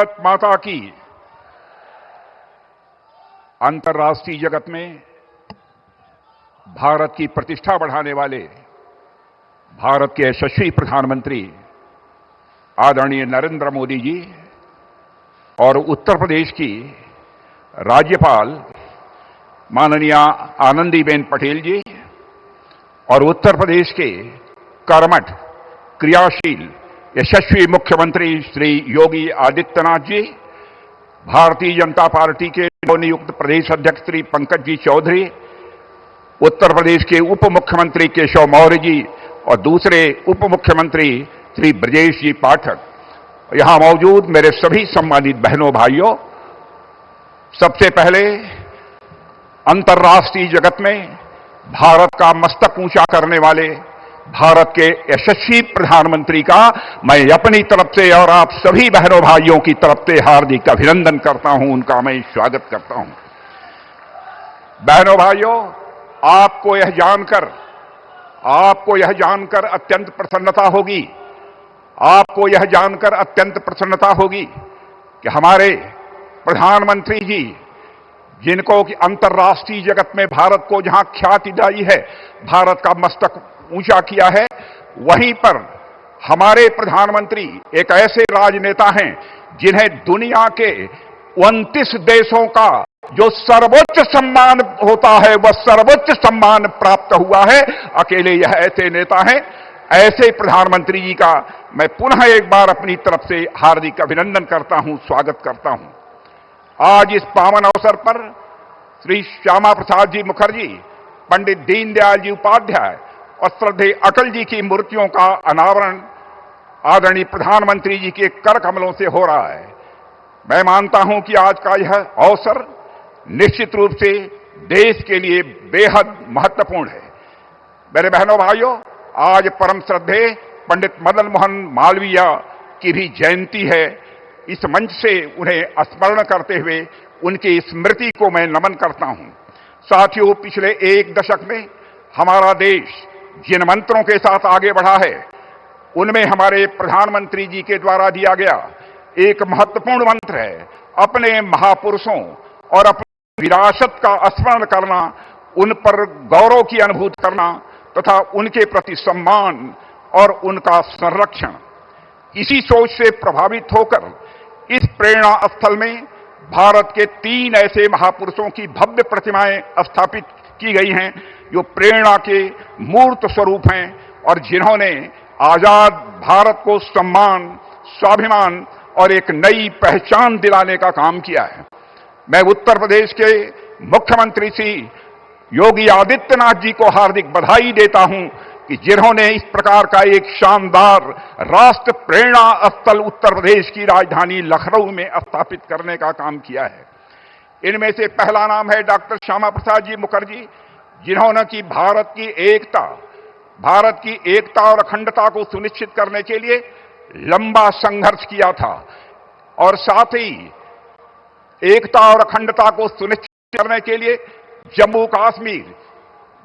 भारत माता की। अंतर्राष्ट्रीय जगत में भारत की प्रतिष्ठा बढ़ाने वाले भारत के यशस्वी प्रधानमंत्री आदरणीय नरेंद्र मोदी जी और उत्तर प्रदेश की राज्यपाल माननीय आनंदीबेन पटेल जी और उत्तर प्रदेश के कर्मठ, क्रियाशील, यशस्वी मुख्यमंत्री श्री योगी आदित्यनाथ जी, भारतीय जनता पार्टी के नवनियुक्त प्रदेश अध्यक्ष श्री पंकज जी चौधरी, उत्तर प्रदेश के उप मुख्यमंत्री केशव मौर्य जी और दूसरे उप मुख्यमंत्री श्री ब्रजेश जी पाठक, यहां मौजूद मेरे सभी सम्मानित बहनों भाइयों, सबसे पहले अंतर्राष्ट्रीय जगत में भारत का मस्तक ऊंचा करने वाले भारत के यशस्वी प्रधानमंत्री का मैं अपनी तरफ से और आप सभी बहनों भाइयों की तरफ से हार्दिक अभिनंदन करता हूं, उनका मैं स्वागत करता हूं। बहनों भाइयों, आपको यह जानकर अत्यंत प्रसन्नता होगी कि हमारे प्रधानमंत्री जी, जिनको कि अंतर्राष्ट्रीय जगत में भारत को जहां ख्याति दिलाई है, भारत का मस्तक ऊंचा किया है, वहीं पर हमारे प्रधानमंत्री एक ऐसे राजनेता हैं जिन्हें दुनिया के 29 देशों का जो सर्वोच्च सम्मान होता है वह सर्वोच्च सम्मान प्राप्त हुआ है। अकेले यह ऐसे नेता हैं। ऐसे प्रधानमंत्री जी का मैं पुनः एक बार अपनी तरफ से हार्दिक अभिनंदन करता हूं, स्वागत करता हूं। आज इस पावन अवसर पर श्री श्यामा प्रसाद जी मुखर्जी, पंडित दीनदयाल जी उपाध्याय और श्रद्धेय अटल जी की मूर्तियों का अनावरण आदरणीय प्रधानमंत्री जी के कर कमलों से हो रहा है। मैं मानता हूं कि आज का यह अवसर निश्चित रूप से देश के लिए बेहद महत्वपूर्ण है। मेरे बहनों भाइयों, आज परम श्रद्धेय पंडित मदन मोहन मालवीय की भी जयंती है। इस मंच से उन्हें स्मरण करते हुए उनकी स्मृति को मैं नमन करता हूं। साथियों, पिछले एक दशक में हमारा देश जिन मंत्रों के साथ आगे बढ़ा है, उनमें हमारे प्रधानमंत्री जी के द्वारा दिया गया एक महत्वपूर्ण मंत्र है, अपने महापुरुषों और अपनी विरासत का स्मरण करना, उन पर गौरव की अनुभूति करना तथा उनके प्रति सम्मान और उनका संरक्षण। इसी सोच से प्रभावित होकर इस प्रेरणा स्थल में भारत के 3 ऐसे महापुरुषों की भव्य प्रतिमाएं स्थापित की गई हैं जो प्रेरणा के मूर्त स्वरूप हैं और जिन्होंने आजाद भारत को सम्मान, स्वाभिमान और एक नई पहचान दिलाने का काम किया है। मैं उत्तर प्रदेश के मुख्यमंत्री श्री योगी आदित्यनाथ जी को हार्दिक बधाई देता हूं कि जिन्होंने इस प्रकार का एक शानदार राष्ट्र प्रेरणा स्थल उत्तर प्रदेश की राजधानी लखनऊ में स्थापित करने का काम किया है। इनमें से पहला नाम है डॉक्टर श्यामा प्रसाद जी मुखर्जी, जिन्होंने कि भारत की एकता और अखंडता को सुनिश्चित करने के लिए लंबा संघर्ष किया था और साथ ही एकता और अखंडता को सुनिश्चित करने के लिए जम्मू कश्मीर,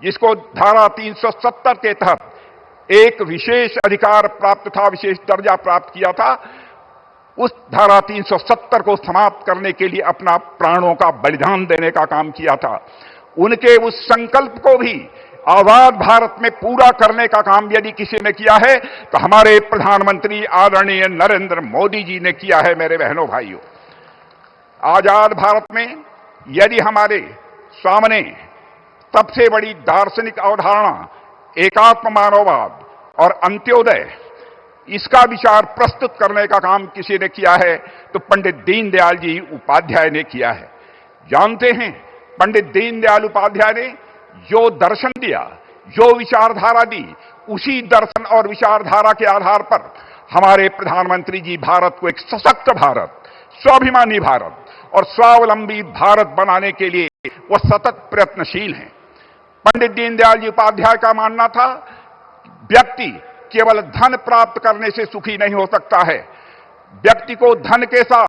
जिसको धारा 370 के तहत एक विशेष अधिकार प्राप्त था, विशेष दर्जा प्राप्त किया था, उस धारा 370 को समाप्त करने के लिए अपना प्राणों का बलिदान देने का काम किया था। उनके उस संकल्प को भी आजाद भारत में पूरा करने का काम यदि किसी ने किया है तो हमारे प्रधानमंत्री आदरणीय नरेंद्र मोदी जी ने किया है। मेरे बहनों भाइयों, आजाद भारत में यदि हमारे सामने सबसे बड़ी दार्शनिक अवधारणा एकात्म मानववाद और अंत्योदय, इसका विचार प्रस्तुत करने का काम किसी ने किया है तो पंडित दीनदयाल जी उपाध्याय ने किया है। जानते हैं, पंडित दीनदयाल उपाध्याय ने जो दर्शन दिया, जो विचारधारा दी, उसी दर्शन और विचारधारा के आधार पर हमारे प्रधानमंत्री जी भारत को एक सशक्त भारत, स्वाभिमानी भारत और स्वावलंबी भारत बनाने के लिए वह सतत प्रयत्नशील हैं। पंडित दीनदयाल जी उपाध्याय का मानना था, व्यक्ति केवल धन प्राप्त करने से सुखी नहीं हो सकता है। व्यक्ति को धन के साथ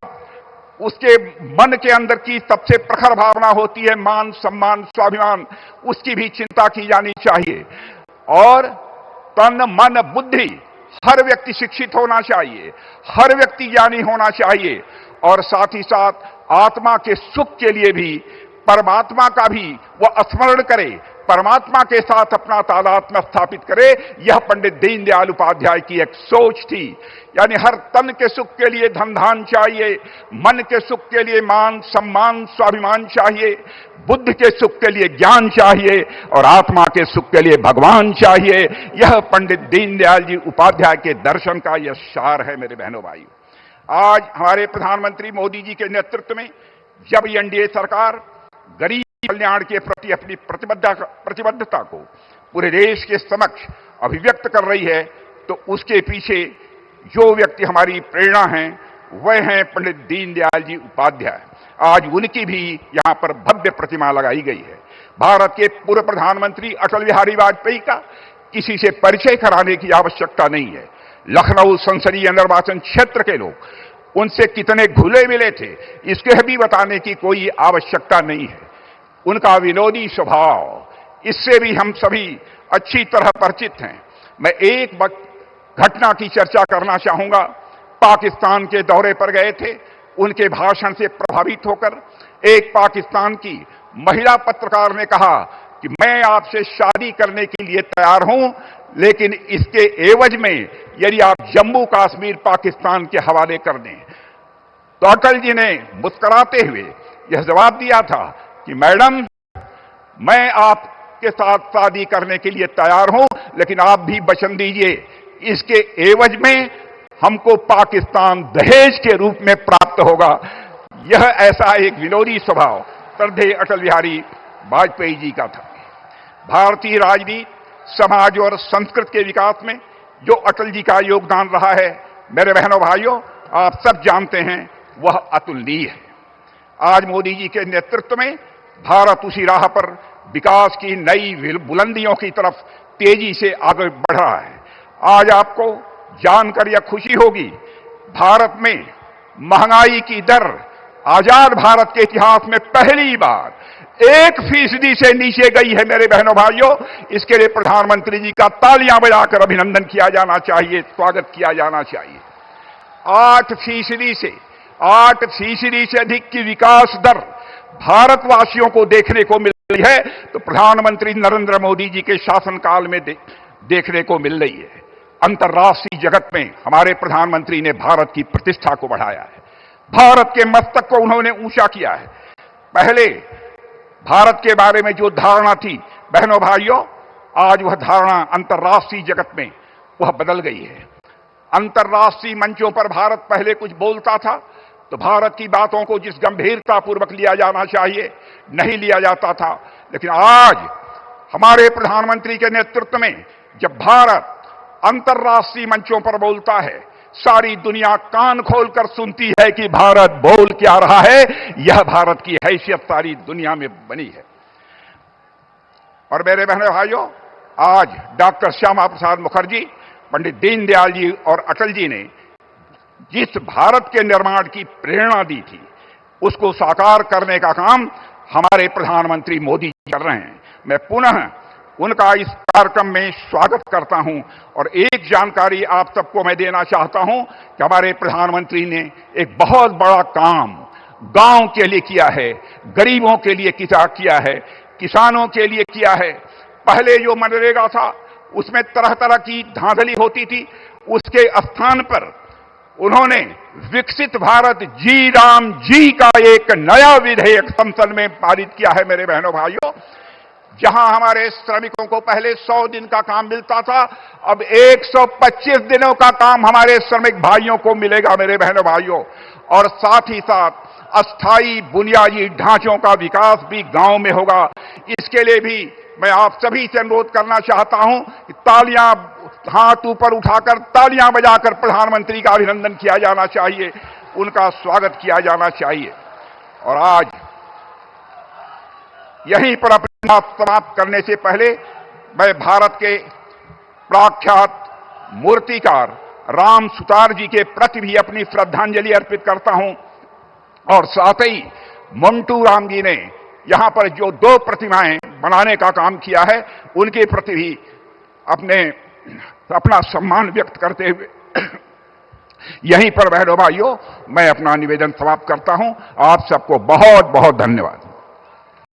उसके मन के अंदर की सबसे प्रखर भावना होती है मान, सम्मान, स्वाभिमान, उसकी भी चिंता की जानी चाहिए। और तन, मन, बुद्धि, हर व्यक्ति शिक्षित होना चाहिए, हर व्यक्ति ज्ञानी होना चाहिए और साथ ही साथ आत्मा के सुख के लिए भी परमात्मा का भी वह स्मरण करे, परमात्मा के साथ अपना तादात्म्य स्थापित करे। यह पंडित दीनदयाल उपाध्याय की एक सोच थी। यानी हर तन के सुख के लिए धन धान चाहिए, मन के सुख के लिए मान सम्मान स्वाभिमान चाहिए, बुद्ध के सुख के लिए ज्ञान चाहिए और आत्मा के सुख के लिए भगवान चाहिए। यह पंडित दीनदयाल जी उपाध्याय के दर्शन का यह सार है मेरे बहनों भाइयों। आज हमारे प्रधानमंत्री मोदी जी के नेतृत्व में जब एनडीए सरकार गरीब कल्याण के प्रति अपनी प्रतिबद्धता को पूरे देश के समक्ष अभिव्यक्त कर रही है, तो उसके पीछे जो व्यक्ति हमारी प्रेरणा हैं वह हैं पंडित दीनदयाल जी उपाध्याय। आज उनकी भी यहां पर भव्य प्रतिमा लगाई गई है। भारत के पूर्व प्रधानमंत्री अटल बिहारी वाजपेयी का किसी से परिचय कराने की आवश्यकता नहीं है। लखनऊ संसदीय निर्वाचन क्षेत्र के लोग उनसे कितने घुले मिले थे इसके भी बताने की कोई आवश्यकता नहीं है। उनका विनोदी स्वभाव, इससे भी हम सभी अच्छी तरह परिचित हैं। मैं एक घटना की चर्चा करना चाहूंगा। पाकिस्तान के दौरे पर गए थे, उनके भाषण से प्रभावित होकर एक पाकिस्तान की महिला पत्रकार ने कहा कि मैं आपसे शादी करने के लिए तैयार हूं, लेकिन इसके एवज में यदि आप जम्मू कश्मीर पाकिस्तान के हवाले कर दें। तो अटल जी ने मुस्कुराते हुए यह जवाब दिया था कि मैडम, मैं आपके साथ शादी करने के लिए तैयार हूं, लेकिन आप भी वचन दीजिए इसके एवज में हमको पाकिस्तान दहेज के रूप में प्राप्त होगा। यह ऐसा एक विनोदी स्वभाव श्रद्धेय अटल बिहारी वाजपेयी जी का था। भारतीय राजनीति, समाज और संस्कृति के विकास में जो अटल जी का योगदान रहा है, मेरे बहनों भाइयों, आप सब जानते हैं, वह अतुलनीय है। आज मोदी जी के नेतृत्व में भारत उसी राह पर विकास की नई बुलंदियों की तरफ तेजी से आगे बढ़ रहा है। आज आपको जानकर यह खुशी होगी, भारत में महंगाई की दर आजाद भारत के इतिहास में पहली बार 1% से नीचे गई है। मेरे बहनों भाइयों, इसके लिए प्रधानमंत्री जी का तालियां बजाकर अभिनंदन किया जाना चाहिए, स्वागत किया जाना चाहिए। 8% से अधिक की विकास दर भारतवासियों को देखने को मिल रही है, तो प्रधानमंत्री नरेंद्र मोदी जी के शासनकाल में देखने को मिल रही है। अंतर्राष्ट्रीय जगत में हमारे प्रधानमंत्री ने भारत की प्रतिष्ठा को बढ़ाया है, भारत के मस्तक को उन्होंने ऊंचा किया है। पहले भारत के बारे में जो धारणा थी, बहनों भाइयों, आज वह धारणा अंतर्राष्ट्रीय जगत में वह बदल गई है। अंतर्राष्ट्रीय मंचों पर भारत पहले कुछ बोलता था तो भारत की बातों को जिस गंभीरता पूर्वक लिया जाना चाहिए नहीं लिया जाता था, लेकिन आज हमारे प्रधानमंत्री के नेतृत्व में जब भारत अंतर्राष्ट्रीय मंचों पर बोलता है, सारी दुनिया कान खोलकर सुनती है कि भारत बोल क्या रहा है। यह भारत की हैसियत सारी दुनिया में बनी है। और मेरे बहनों भाइयों, आज डॉक्टर श्यामा प्रसाद मुखर्जी, पंडित दीनदयाल जी और अटल जी ने जिस भारत के निर्माण की प्रेरणा दी थी, उसको साकार करने का काम हमारे प्रधानमंत्री मोदी जी कर रहे हैं। मैं पुनः उनका इस कार्यक्रम में स्वागत करता हूं और एक जानकारी आप सबको मैं देना चाहता हूं कि हमारे प्रधानमंत्री ने एक बहुत बड़ा काम गांव के लिए किया है, गरीबों के लिए किया है, किसानों के लिए किया है। पहले जो मनरेगा था उसमें तरह तरह की धांधली होती थी, उसके स्थान पर उन्होंने विकसित भारत जी राम जी का एक नया विधेयक संसद में पारित किया है। मेरे बहनों भाइयों, जहां हमारे श्रमिकों को पहले 100 दिन का काम मिलता था, अब 125 दिनों का काम हमारे श्रमिक भाइयों को मिलेगा। मेरे बहनों भाइयों, और साथ ही साथ अस्थायी बुनियादी ढांचों का विकास भी गांव में होगा। इसके लिए भी मैं आप सभी से अनुरोध करना चाहता हूं कि तालियां, हाथ ऊपर उठाकर तालियां बजाकर प्रधानमंत्री का अभिनंदन किया जाना चाहिए, उनका स्वागत किया जाना चाहिए। और आज यहीं पर अपनी बात समाप्त करने से पहले मैं भारत के प्रख्यात मूर्तिकार राम सुतार जी के प्रति भी अपनी श्रद्धांजलि अर्पित करता हूं। और साथ ही मंटू राम जी ने यहां पर जो 2 प्रतिमाएं बनाने का काम किया है, उनके प्रति भी अपना सम्मान व्यक्त करते हुए यहीं पर बहनों भाइयों मैं अपना निवेदन समाप्त करता हूं। आप सबको बहुत बहुत धन्यवाद।